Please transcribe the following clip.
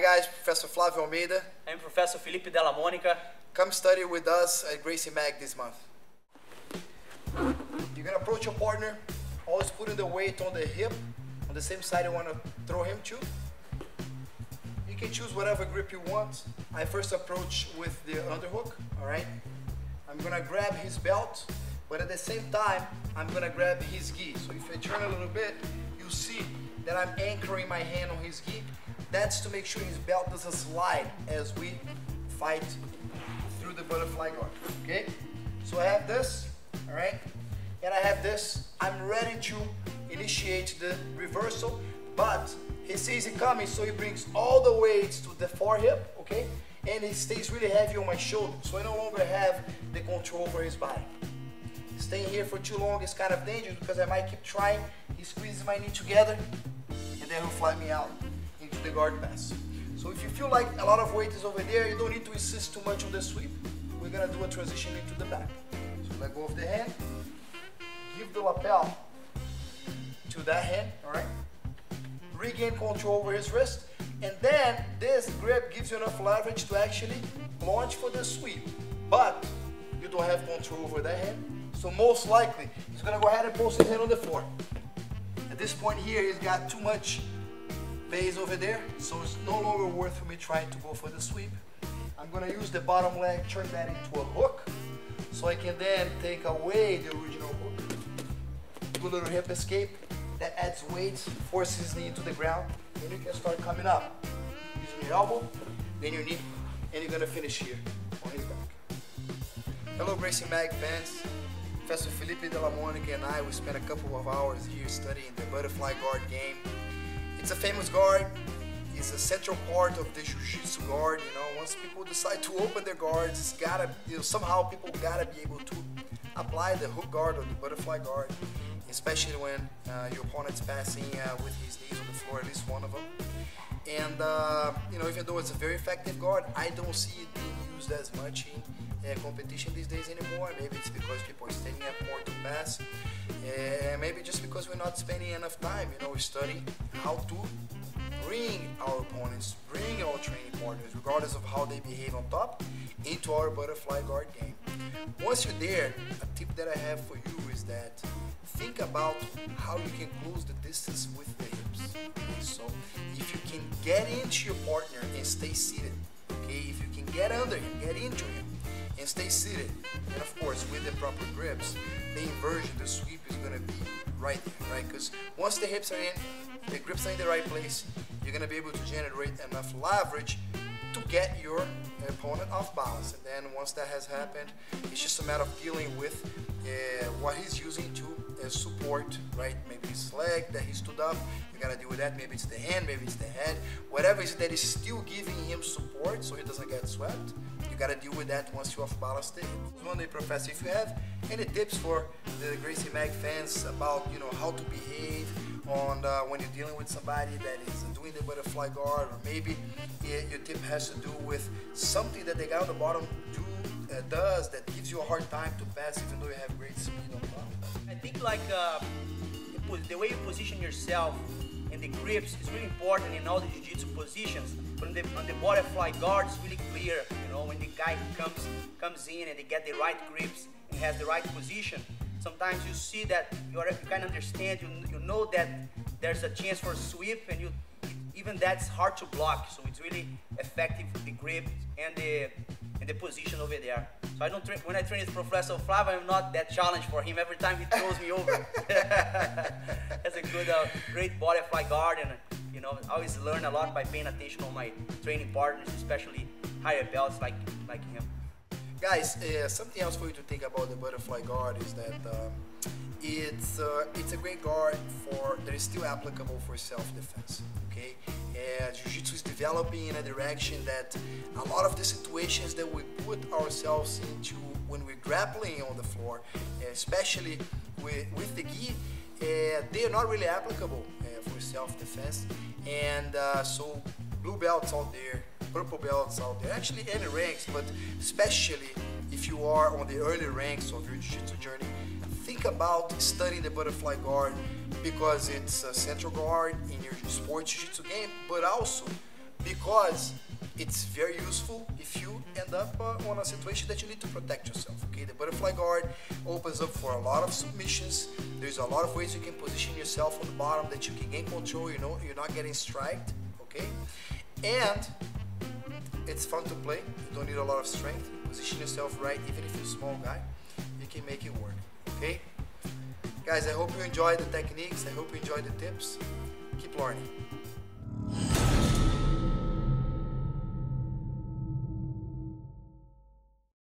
guys, Professor Flavio Almeida. I'm Professor Philipe Della. Come study with us at Graciemag this month. You're gonna approach your partner, always putting the weight on the hip, on the same side you wanna throw him to. You can choose whatever grip you want. I first approach with the underhook, all right? I'm gonna grab his belt, but at the same time, I'm gonna grab his gi. So if I turn a little bit, you'll see that I'm anchoring my hand on his gi. That's to make sure his belt doesn't slide as we fight through the butterfly guard, okay? So I have this, all right? And I have this. I'm ready to initiate the reversal, but he sees it coming, so he brings all the weights to the forehip, okay? And he stays really heavy on my shoulder, so I no longer have the control over his body. Staying here for too long is kind of dangerous because I might keep trying. He squeezes my knee together, and then he'll fly me out into the guard pass. So if you feel like a lot of weight is over there, you don't need to insist too much on the sweep. We're gonna do a transition into the back. So let go of the hand, give the lapel to that hand, all right? Regain control over his wrist, and then this grip gives you enough leverage to actually launch for the sweep. But you don't have control over that hand, so most likely he's gonna go ahead and post his hand on the floor. At this point here, he's got too much base over there, so it's no longer worth for me trying to go for the sweep. I'm gonna use the bottom leg, turn that into a hook, so I can then take away the original hook. Do a little hip escape. That adds weight, forces his knee into the ground, and you can start coming up. Using your elbow, then your knee, and you're gonna finish here on his back. Hello Graciemag fans. Professor Philipe Della and I, we spent a couple of hours here studying the butterfly guard game. It's a famous guard. It's a central part of the Jiu-Jitsu guard. You know, once people decide to open their guards, it's gotta, somehow people gotta be able to apply the hook guard or the butterfly guard, especially when your opponent's passing with his knees on the floor, at least one of them. And even though it's a very effective guard, I don't see it being used as much in competition these days anymore. Maybe it's because people are standing up more to pass. Maybe just because we're not spending enough time, studying how to bring our opponents, bring our training partners, regardless of how they behave on top, into our butterfly guard game. Once you're there, a tip that I have for you is that think about how you can close the distance with the hips. Okay? So if you can get into your partner and stay seated, okay? If you can get under him, get into him, and stay seated, and of course with the proper grips, the inversion, the sweep is going to be right there, right? Because once the hips are in, the grips are in the right place, you're going to be able to generate enough leverage to get your opponent off balance. And then once that has happened, it's just a matter of dealing with what he's using to support, right? Maybe his leg that he stood up, you gotta deal with that. Maybe it's the hand, maybe it's the head, whatever it is that is still giving him support so he doesn't get swept. You gotta deal with that once you're off balance. One day, Professor, if you have any tips for the Graciemag fans about how to behave on when you're dealing with somebody that is doing the butterfly guard, or maybe your tip has to do with something that the guy on the bottom does that gives you a hard time to pass even though you have great speed on top. I think the way you position yourself and the grips is really important in all the jiu-jitsu positions. But on the butterfly guard, it's really clear, when the guy comes in and they get the right grips and has the right position. Sometimes you see that you kind of understand, you know that there's a chance for a sweep, and even that's hard to block. So it's really effective, the grip and the position over there. So when I train with Professor Flavio, I'm not that challenge for him. Every time he throws me over. That's a good, great butterfly guard, and I always learn a lot by paying attention on my training partners, especially higher belts like him. Guys, something else for you to think about the butterfly guard is that it's a great guard that is still applicable for self-defense. Okay, Jiu-Jitsu is developing in a direction that a lot of the situations that we put ourselves into when we're grappling on the floor, especially with the gi, they are not really applicable for self-defense. And so blue belts out there, purple belts out there, actually any ranks, but especially if you are on the early ranks of your jiu-jitsu journey, think about studying the butterfly guard, because it's a central guard in your sports jiu-jitsu game, but also because it's very useful if you end up on a situation that you need to protect yourself. Okay, the butterfly guard opens up for a lot of submissions. There's a lot of ways you can position yourself on the bottom that you can gain control. You know, you're not getting striked. Okay, and it's fun to play. You don't need a lot of strength. You position yourself right, even if you're a small guy, you can make it work. Okay, guys, I hope you enjoyed the techniques. I hope you enjoyed the tips. Keep learning.